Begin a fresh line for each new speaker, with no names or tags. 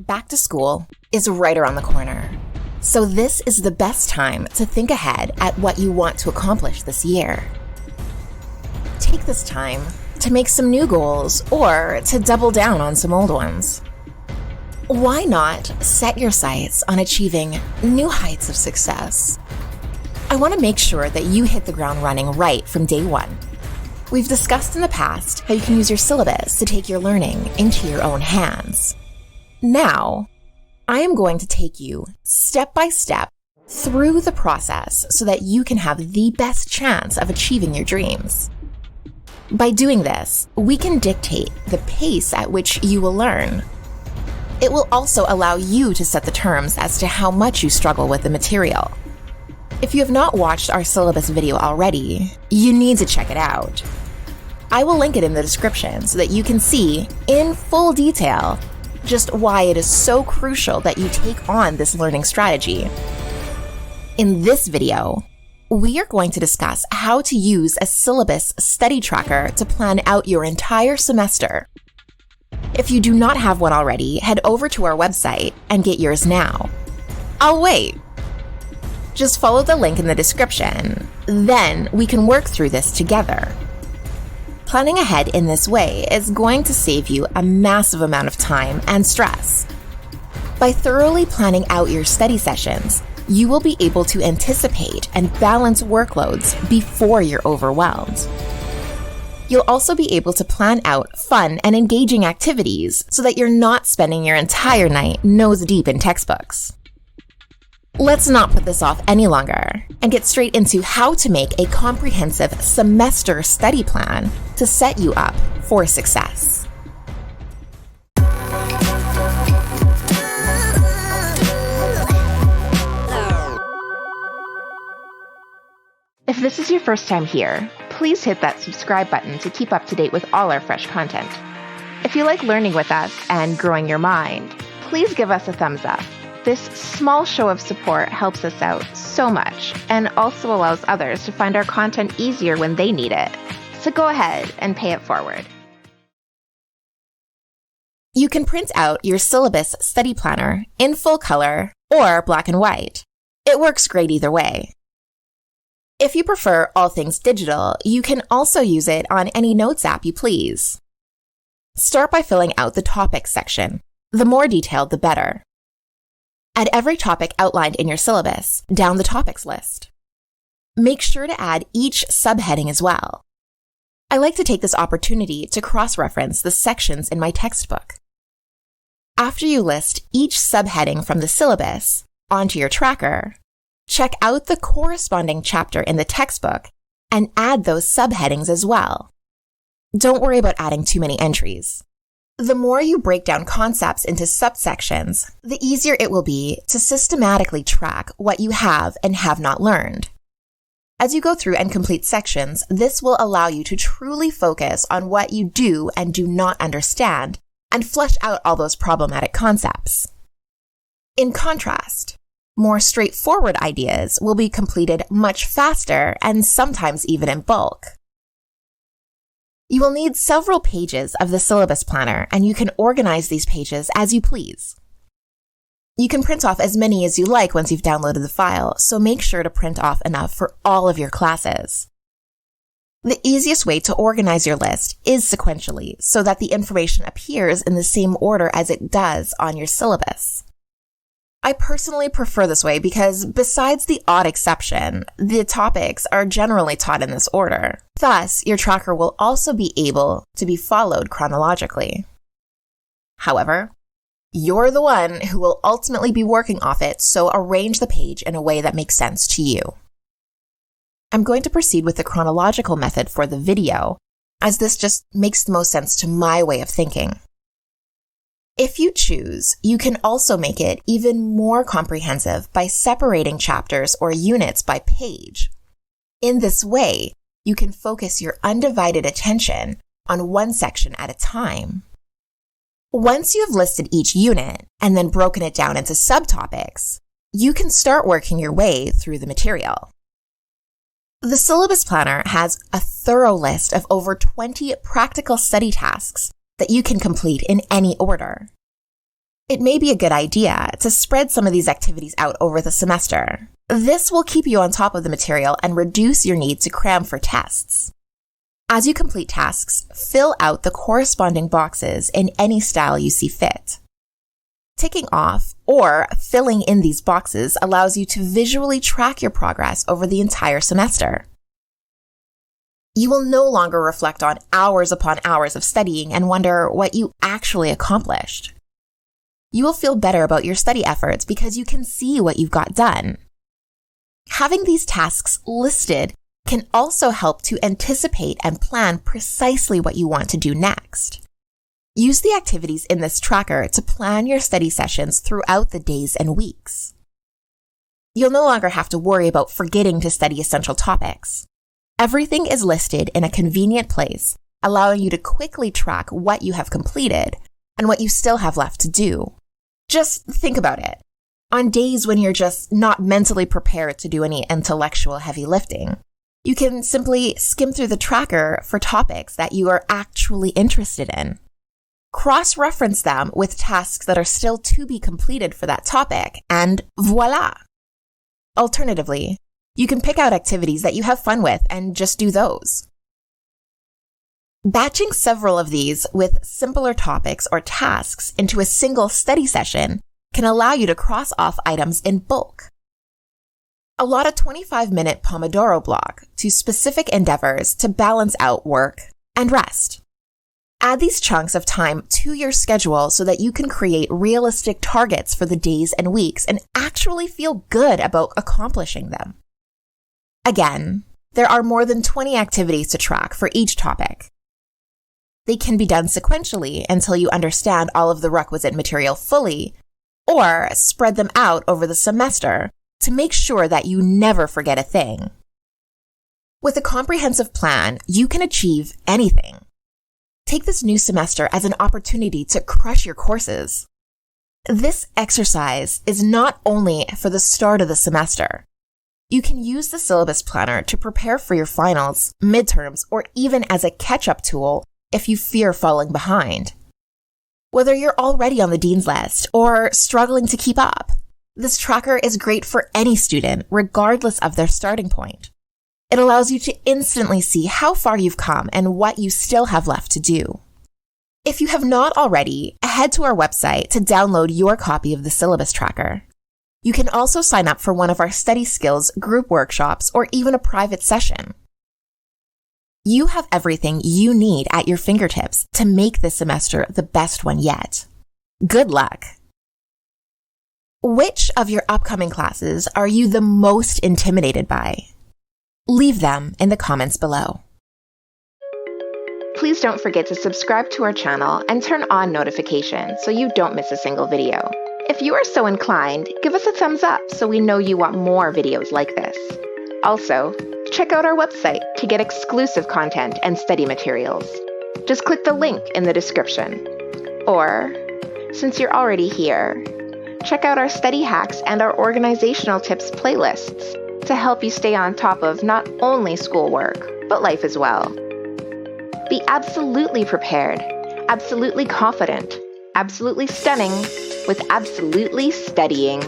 Back to school is right around the corner. So this is the best time to think ahead at what you want to accomplish this year. Take this time to make some new goals or to double down on some old ones. Why not set your sights on achieving new heights of success? I want to make sure that you hit the ground running right from day one. We've discussed in the past how you can use your syllabus to take your learning into your own hands. Now, I am going to take you step by step through the process so that you can have the best chance of achieving your dreams. By doing this, we can dictate the pace at which you will learn. It will also allow you to set the terms as to how much you struggle with the material. If you have not watched our syllabus video already, you need to check it out. I will link it in the description so that you can see in full detail just why it is so crucial that you take on this learning strategy. In this video, we are going to discuss how to use a syllabus study tracker to plan out your entire semester. If you do not have one already, head over to our website and get yours now. I'll wait. Just follow the link in the description. Then we can work through this together. Planning ahead in this way is going to save you a massive amount of time and stress. By thoroughly planning out your study sessions, you will be able to anticipate and balance workloads before you're overwhelmed. You'll also be able to plan out fun and engaging activities so that you're not spending your entire night nose deep in textbooks. Let's not put this off any longer and get straight into how to make a comprehensive semester study plan to set you up for success. If this is your first time here, please hit that subscribe button to keep up to date with all our fresh content. If you like learning with us and growing your mind, please give us a thumbs up. This small show of support helps us out so much and also allows others to find our content easier when they need it. So go ahead and pay it forward. You can print out your syllabus study planner in full color or black and white. It works great either way. If you prefer all things digital, you can also use it on any notes app you please. Start by filling out the topics section. The more detailed, the better. Add every topic outlined in your syllabus down the topics list. Make sure to add each subheading as well. I like to take this opportunity to cross-reference the sections in my textbook. After you list each subheading from the syllabus onto your tracker, check out the corresponding chapter in the textbook and add those subheadings as well. Don't worry about adding too many entries. The more you break down concepts into subsections, the easier it will be to systematically track what you have and have not learned. As you go through and complete sections, this will allow you to truly focus on what you do and do not understand and flesh out all those problematic concepts. In contrast, more straightforward ideas will be completed much faster and sometimes even in bulk. You will need several pages of the syllabus planner, and you can organize these pages as you please. You can print off as many as you like once you've downloaded the file, so make sure to print off enough for all of your classes. The easiest way to organize your list is sequentially, so that the information appears in the same order as it does on your syllabus. I personally prefer this way because, besides the odd exception, the topics are generally taught in this order. Thus, your tracker will also be able to be followed chronologically. However, you're the one who will ultimately be working off it, so arrange the page in a way that makes sense to you. I'm going to proceed with the chronological method for the video, as this just makes the most sense to my way of thinking. If you choose, you can also make it even more comprehensive by separating chapters or units by page. In this way, you can focus your undivided attention on one section at a time. Once you have listed each unit and then broken it down into subtopics, you can start working your way through the material. The Syllabus Planner has a thorough list of over 20 practical study tasks that you can complete in any order. It may be a good idea to spread some of these activities out over the semester. This will keep you on top of the material and reduce your need to cram for tests. As you complete tasks, fill out the corresponding boxes in any style you see fit. Ticking off or filling in these boxes allows you to visually track your progress over the entire semester. You will no longer reflect on hours upon hours of studying and wonder what you actually accomplished. You will feel better about your study efforts because you can see what you've got done. Having these tasks listed can also help to anticipate and plan precisely what you want to do next. Use the activities in this tracker to plan your study sessions throughout the days and weeks. You'll no longer have to worry about forgetting to study essential topics. Everything is listed in a convenient place, allowing you to quickly track what you have completed and what you still have left to do. Just think about it. On days when you're just not mentally prepared to do any intellectual heavy lifting, you can simply skim through the tracker for topics that you are actually interested in. Cross-reference them with tasks that are still to be completed for that topic, and voila! Alternatively, you can pick out activities that you have fun with and just do those. Batching several of these with simpler topics or tasks into a single study session can allow you to cross off items in bulk. Allot a 25-minute Pomodoro block to specific endeavors to balance out work and rest. Add these chunks of time to your schedule so that you can create realistic targets for the days and weeks and actually feel good about accomplishing them. Again, there are more than 20 activities to track for each topic. They can be done sequentially until you understand all of the requisite material fully, or spread them out over the semester to make sure that you never forget a thing. With a comprehensive plan, you can achieve anything. Take this new semester as an opportunity to crush your courses. This exercise is not only for the start of the semester. You can use the Syllabus Planner to prepare for your finals, midterms, or even as a catch-up tool if you fear falling behind. Whether you're already on the Dean's List or struggling to keep up, this tracker is great for any student, regardless of their starting point. It allows you to instantly see how far you've come and what you still have left to do. If you have not already, head to our website to download your copy of the Syllabus Tracker. You can also sign up for one of our study skills group workshops or even a private session. You have everything you need at your fingertips to make this semester the best one yet. Good luck! Which of your upcoming classes are you the most intimidated by? Leave them in the comments below. Please don't forget to subscribe to our channel and turn on notifications so you don't miss a single video. If you are so inclined, give us a thumbs up so we know you want more videos like this. Also, check out our website to get exclusive content and study materials. Just click the link in the description. Or, since you're already here, check out our study hacks and our organizational tips playlists to help you stay on top of not only schoolwork, but life as well. Be absolutely prepared, absolutely confident, absolutely stunning, with absolutely studying.